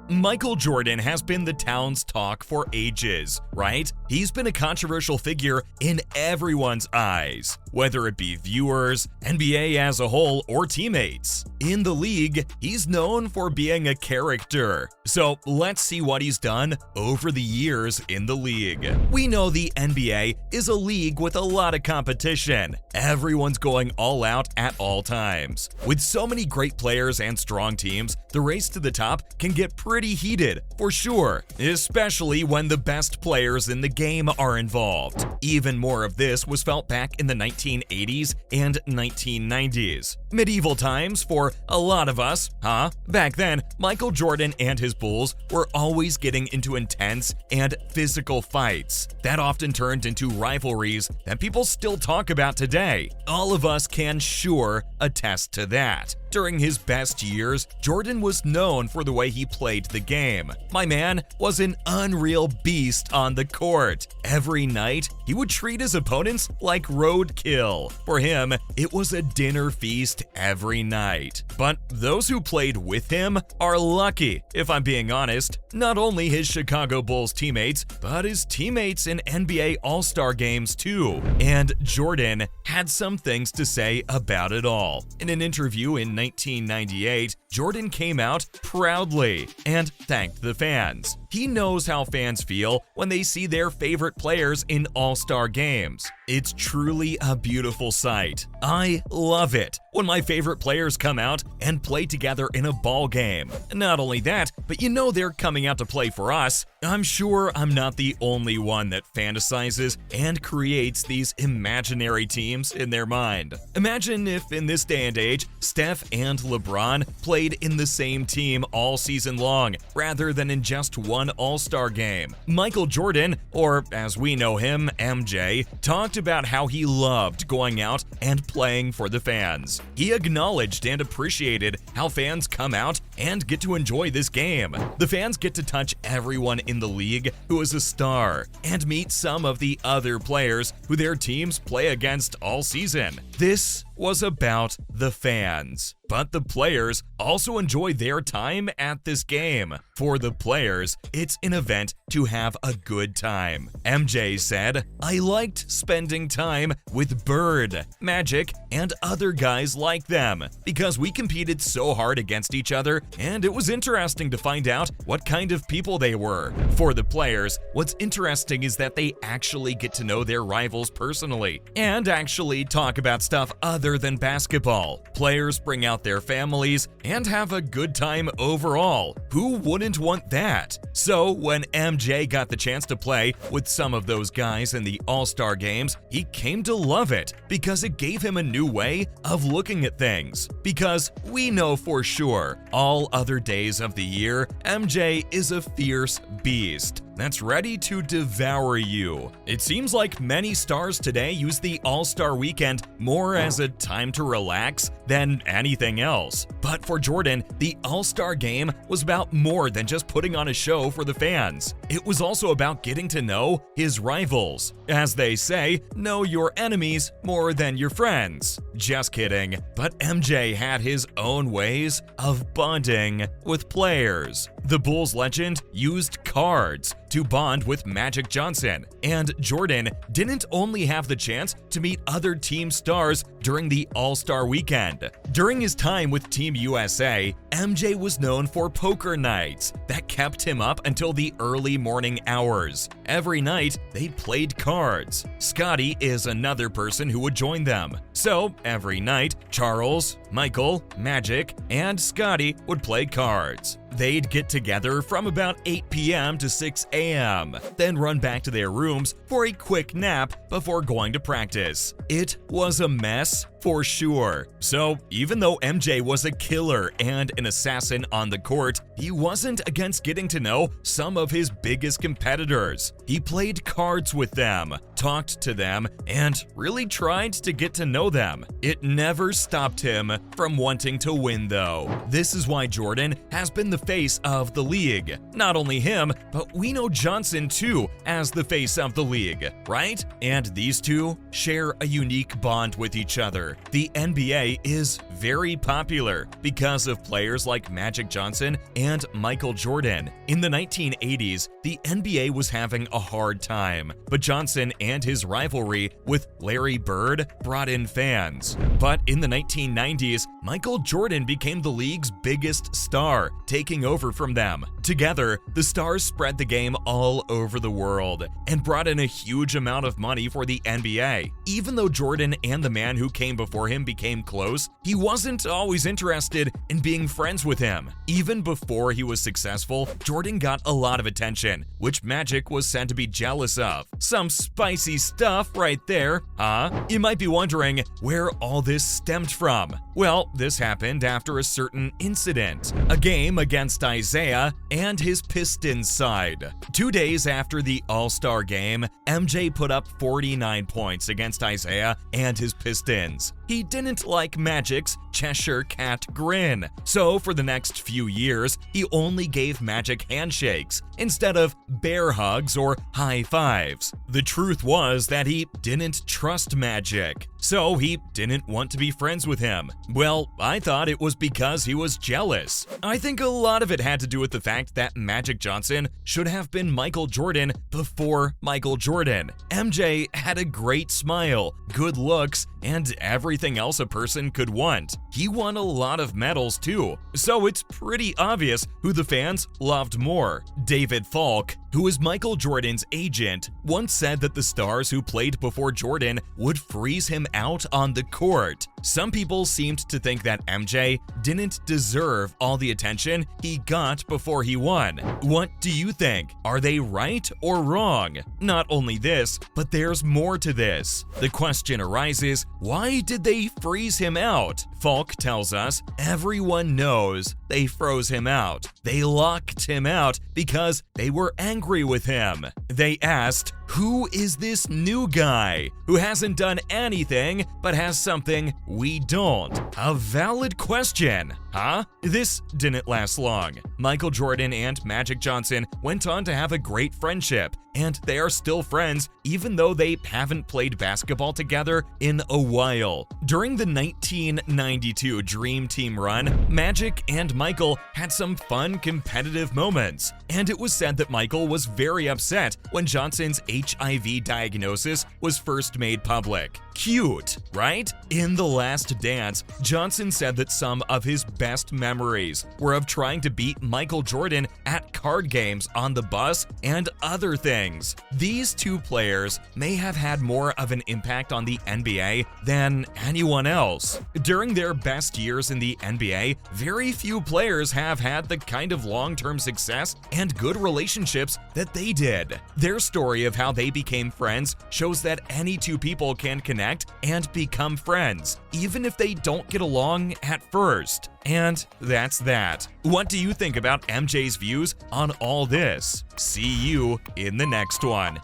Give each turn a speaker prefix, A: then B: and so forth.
A: Michael Jordan has been the town's talk for ages, right? He's been a controversial figure in everyone's eyes, whether it be viewers, NBA as a whole, or teammates. In the league, he's known for being a character. So let's see what he's done over the years in the league. We know the NBA is a league with a lot of competition. Everyone's going all out at all times. With so many great players and strong teams, the race to the top can get pretty heated, for sure, especially when the best players in the game are involved. Even more of this was felt back in the 1980s and 1990s. Medieval times for a lot of us, huh? Back then, Michael Jordan and his Bulls were always getting into intense and physical fights that often turned into rivalries that people still talk about today. All of us can sure attest to that. During his best years, Jordan was known for the way he played the game. My man was an unreal beast on the court. Every night, he would treat his opponents like roadkill. For him, it was a dinner feast every night. But those who played with him are lucky, if I'm being honest. Not only his Chicago Bulls teammates, but his teammates in NBA All-Star games too. And Jordan had some things to say about it all. In an interview in 1998, Jordan came out proudly and thanked the fans. He knows how fans feel when they see their favorite players in All-Star games. It's truly a beautiful sight. I love it when my favorite players come out and play together in a ball game. Not only that, but you know they're coming out to play for us. I'm sure I'm not the only one that fantasizes and creates these imaginary teams in their mind. Imagine if in this day and age, Steph and LeBron played in the same team all season long, rather than in just one All-Star game. Michael Jordan, or as we know him, MJ, talked about how he loved going out and playing for the fans. He acknowledged and appreciated how fans come out and get to enjoy this game. The fans get to touch everyone in the league who is a star and meet some of the other players who their teams play against all season. This was about the fans. But the players also enjoy their time at this game. For the players, it's an event to have a good time. MJ said, "I liked spending time with Bird, Magic, and other guys like them because we competed so hard against each other, and it was interesting to find out what kind of people they were." For the players, what's interesting is that they actually get to know their rivals personally and actually talk about stuff other than basketball. Players bring out their families and have a good time overall. Who wouldn't want that? So when MJ got the chance to play with some of those guys in the All-Star games, he came to love it because it gave him a new way of looking at things. Because we know for sure, all other days of the year, MJ is a fierce beast that's ready to devour you. It seems like many stars today use the All-Star weekend more as a time to relax than anything else. But for Jordan, the All-Star game was about more than just putting on a show for the fans. It was also about getting to know his rivals. As they say, know your enemies more than your friends. Just kidding, but MJ had his own ways of bonding with players. The Bulls legend used cards to bond with Magic Johnson, and Jordan didn't only have the chance to meet other team stars during the All-Star weekend. During his time with Team USA, MJ was known for poker nights that kept him up until the early morning hours. Every night, they played cards. Scottie is another person who would join them. So, every night, Charles, Michael, Magic, and Scottie would play cards. They'd get together from about 8 p.m. to 6 a.m., then run back to their rooms for a quick nap before going to practice. It was a mess for sure. So even though MJ was a killer and an assassin on the court, he wasn't against getting to know some of his biggest competitors. He played cards with them, talked to them, and really tried to get to know them. It never stopped him from wanting to win though. This is why Jordan has been the face of the league. Not only him, but we know Johnson too as the face of the league, right? And these two share a unique bond with each other. popular. The NBA is very popular because of players like Magic Johnson and Michael Jordan. In the 1980s, the NBA was having a hard time, but Johnson and his rivalry with Larry Bird brought in fans. But in the 1990s, Michael Jordan became the league's biggest star, taking over from them. Together, the stars spread the game all over the world and brought in a huge amount of money for the NBA. Even though Jordan and the man who came before him became close, he wasn't always interested in being friends with him. Even before he was successful, Jordan got a lot of attention, which Magic was said to be jealous of. Some spicy stuff right there, huh? You might be wondering where all this stemmed from. Well, this happened after a certain incident, a game against Isaiah and his Pistons side. 2 days after the All-Star game, MJ put up 49 points against Isaiah and his Pistons. He didn't like Magic's Cheshire Cat grin, so for the next few years, he only gave Magic handshakes instead of bear hugs or high fives. The truth was that he didn't trust Magic, so he didn't want to be friends with him. Well, I thought it was because he was jealous. I think a lot of it had to do with the fact that Magic Johnson should have been Michael Jordan before Michael Jordan. MJ had a great smile, good looks, and everything else a person could want. He won a lot of medals too, so it's pretty obvious who the fans loved more. David Falk, who was Michael Jordan's agent, once said that the stars who played before Jordan would freeze him out on the court. Some people seemed to think that MJ didn't deserve all the attention he got before he won. What do you think? Are they right or wrong? Not only this, but there's more to this. The question arises, why did they freeze him out? Falk tells us everyone knows they froze him out. They locked him out because they were angry with him. They asked, who is this new guy who hasn't done anything but has something we don't? A valid question, huh? This didn't last long. Michael Jordan and Magic Johnson went on to have a great friendship, and they are still friends even though they haven't played basketball together in a while. During the 1992 Dream Team run, Magic and Michael had some fun competitive moments, and it was said that Michael was very upset when Johnson's HIV diagnosis was first made public. Cute, right? In The Last Dance, Johnson said that some of his best memories were of trying to beat Michael Jordan at card games on the bus and other things. These two players may have had more of an impact on the NBA than anyone else. During their best years in the NBA, very few players have had the kind of long-term success and good relationships that they did. Their story of how they became friends shows that any two people can connect and become friends, even if they don't get along at first. And that's that. What do you think about MJ's views on all this? See you in the next one.